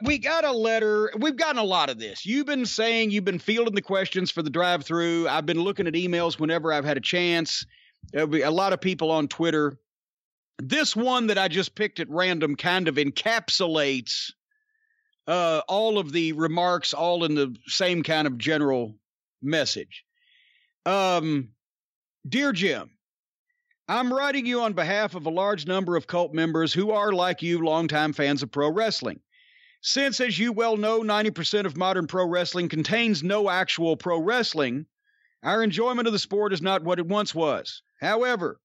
We got a letter. We've gotten a lot of this. You've been saying you've been fielding the questions for the drive-thru. I've been looking at emails whenever I've had a chance. A lot of people on Twitter. This one that I just picked at random kind of encapsulates all of the remarks, all in the same kind of general message. Dear Jim, I'm writing you on behalf of a large number of cult members who are, like you, longtime fans of pro wrestling. Since, as you well know, 90% of modern pro wrestling contains no actual pro wrestling, our enjoyment of the sport is not what it once was. However,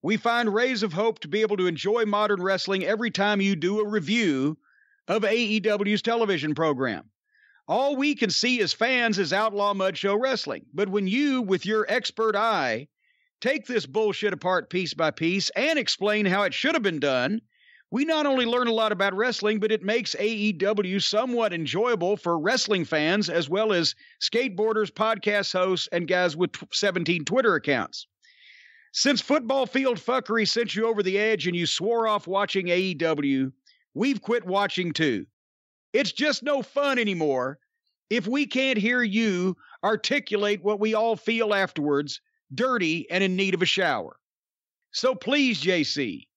we find rays of hope to be able to enjoy modern wrestling every time you do a review of AEW's television program. All we can see as fans is outlaw mud show wrestling. But when you, with your expert eye, take this bullshit apart piece by piece and explain how it should have been done, we not only learn a lot about wrestling, but it makes AEW somewhat enjoyable for wrestling fans as well as skateboarders, podcast hosts, and guys with 17 Twitter accounts. Since football field fuckery sent you over the edge and you swore off watching AEW, we've quit watching too. It's just no fun anymore if we can't hear you articulate what we all feel afterwards, dirty and in need of a shower. So please, JC,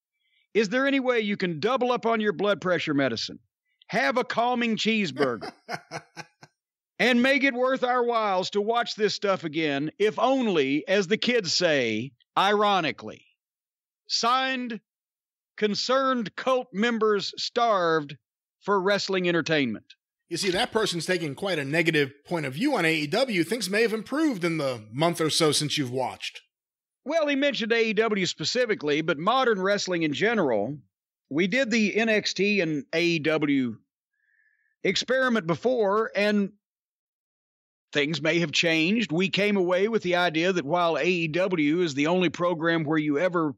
is there any way you can double up on your blood pressure medicine, have a calming cheeseburger, and make it worth our whiles to watch this stuff again, if only, as the kids say, ironically? Signed, Concerned Cult Members Starved for Wrestling Entertainment. You see, that person's taking quite a negative point of view on AEW. Things may have improved in the month or so since you've watched. Well, he mentioned AEW specifically, but modern wrestling in general. We did the NXT and AEW experiment before, and things may have changed. We came away with the idea that while AEW is the only program where you ever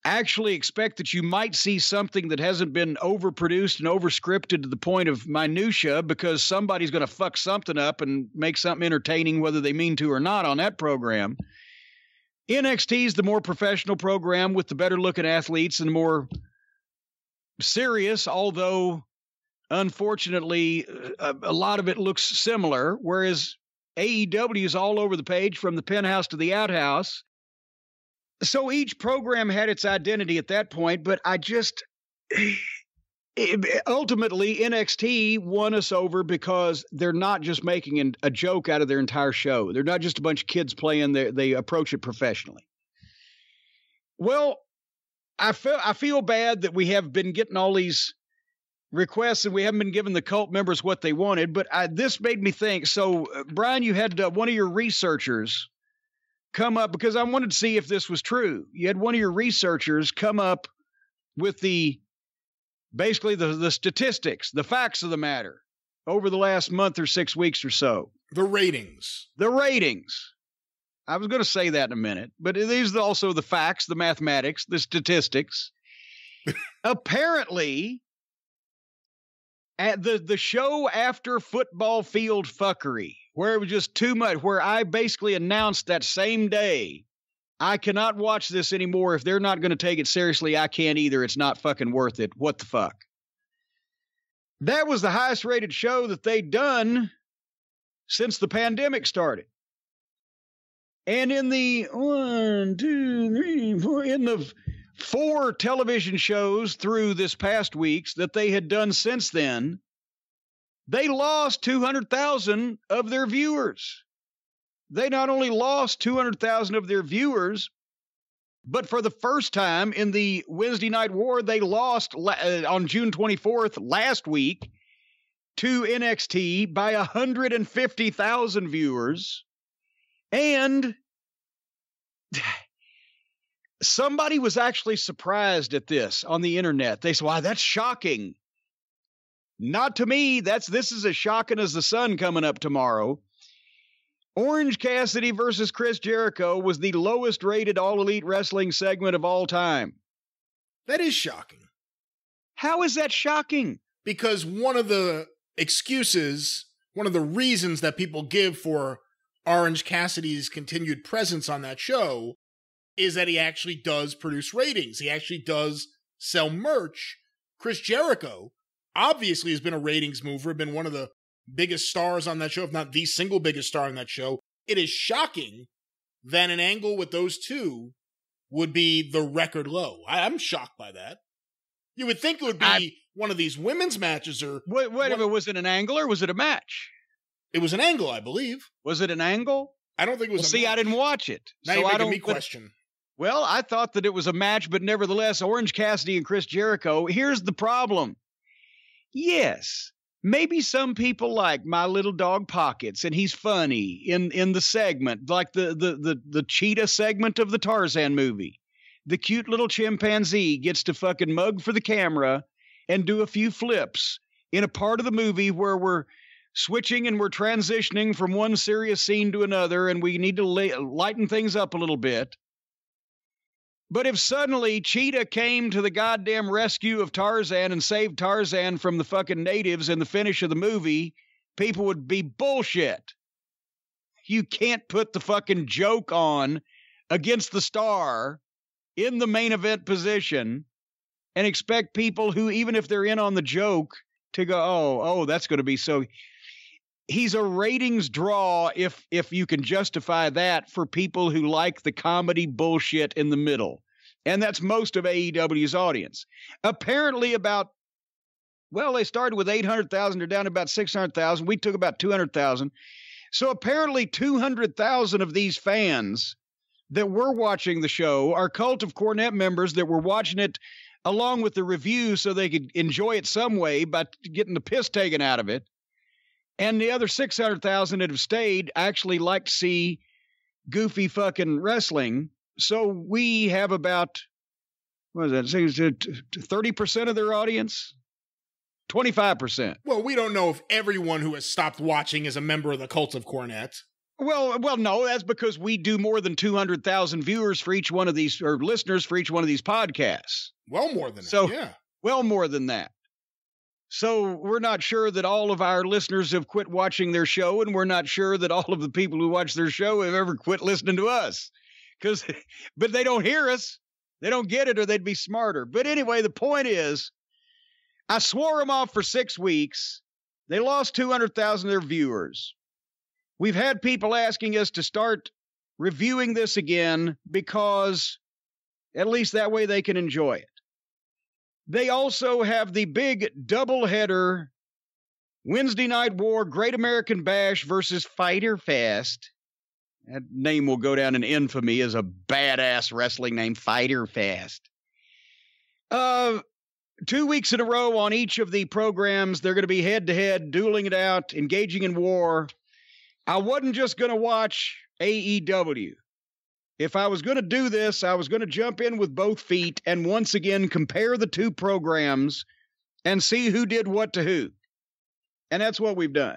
actually expect that you might see something that hasn't been overproduced and overscripted to the point of minutia because somebody's going to fuck something up and make something entertaining whether they mean to or not on that program, NXT is the more professional program with the better looking athletes and more serious, although unfortunately a lot of it looks similar, whereas AEW is all over the page from the penthouse to the outhouse. So each program had its identity at that point, but ultimately NXT won us over because they're not just making a joke out of their entire show. They're not just a bunch of kids playing. They approach it professionally. Well, I feel bad that we have been getting all these requests and we haven't been giving the cult members what they wanted, but this made me think. So, Brian, you had one of your researchers come up, because I wanted to see if this was true. You had one of your researchers come up with basically the statistics, the facts of the matter over the last month or 6 weeks or so. The ratings. I was going to say that in a minute, but these are also the facts, the mathematics, the statistics. Apparently, at the show after football field fuckery, where it was just too much, where I basically announced that same day, I cannot watch this anymore. If they're not going to take it seriously, I can't either. It's not fucking worth it. What the fuck? That was the highest rated show that they'd done since the pandemic started. And in the 4 television shows through this past weeks that they had done since then, they lost 200,000 of their viewers. They not only lost 200,000 of their viewers, but for the first time in the Wednesday Night War, they lost on June 24th last week to NXT by 150,000 viewers. And somebody was actually surprised at this on the internet. They said, "Wow, that's shocking." Not to me. This is as shocking as the sun coming up tomorrow. Orange Cassidy versus Chris Jericho was the lowest rated All Elite Wrestling segment of all time. That is shocking. How is that shocking? Because one of the excuses, one of the reasons that people give for Orange Cassidy's continued presence on that show is that he actually does produce ratings. He actually does sell merch. Chris Jericho, obviously has been a ratings mover, been one of the biggest stars on that show, if not the single biggest star on that show. It is shocking that an angle with those two would be the record low. I'm shocked by that. You would think it would be one of these women's matches or... Wait a minute, was it an angle or was it a match? It was an angle, I believe. Was it an angle? I don't think it was a match. I didn't watch it. Now so you're making I don't me question. Well, I thought that it was a match, but nevertheless, Orange Cassidy and Chris Jericho, here's the problem. Yes, maybe some people like My Little Dog Pockets, and he's funny in the segment, like the cheetah segment of the Tarzan movie. The cute little chimpanzee gets to fucking mug for the camera and do a few flips in a part of the movie where we're switching and we're transitioning from one serious scene to another, and we need to lighten things up a little bit. But if suddenly Cheetah came to the goddamn rescue of Tarzan and saved Tarzan from the fucking natives in the finish of the movie, people would be bullshit. You can't put the fucking joke on against the star in the main event position and expect people who, even if they're in on the joke, to go, oh, that's going to be so... He's a ratings draw if you can justify that for people who like the comedy bullshit in the middle. And that's most of AEW's audience. Apparently they started with 800,000. They're down to about 600,000. We took about 200,000. So apparently 200,000 of these fans that were watching the show are Cult of Cornette members that were watching it along with the review so they could enjoy it some way by getting the piss taken out of it. And the other 600,000 that have stayed actually like to see goofy fucking wrestling. So we have about, 30% of their audience? 25%. Well, we don't know if everyone who has stopped watching is a member of the Cult of Cornette. Well, no, that's because we do more than 200,000 viewers for each one of these, or listeners for each one of these podcasts. Well, more than that, yeah. Well, more than that. So we're not sure that all of our listeners have quit watching their show, and we're not sure that all of the people who watch their show have ever quit listening to us. But they don't hear us. They don't get it, or they'd be smarter. But anyway, the point is, I swore them off for 6 weeks. They lost 200,000 of their viewers. We've had people asking us to start reviewing this again because at least that way they can enjoy it. They also have the big doubleheader Wednesday Night War Great American Bash versus Fyter Fest. That name will go down in infamy as a badass wrestling name, Fyter Fest. 2 weeks in a row on each of the programs, they're going to be head-to-head, dueling it out, engaging in war. I wasn't just going to watch AEW. If I was going to do this, I was going to jump in with both feet and once again compare the two programs and see who did what to who. And that's what we've done.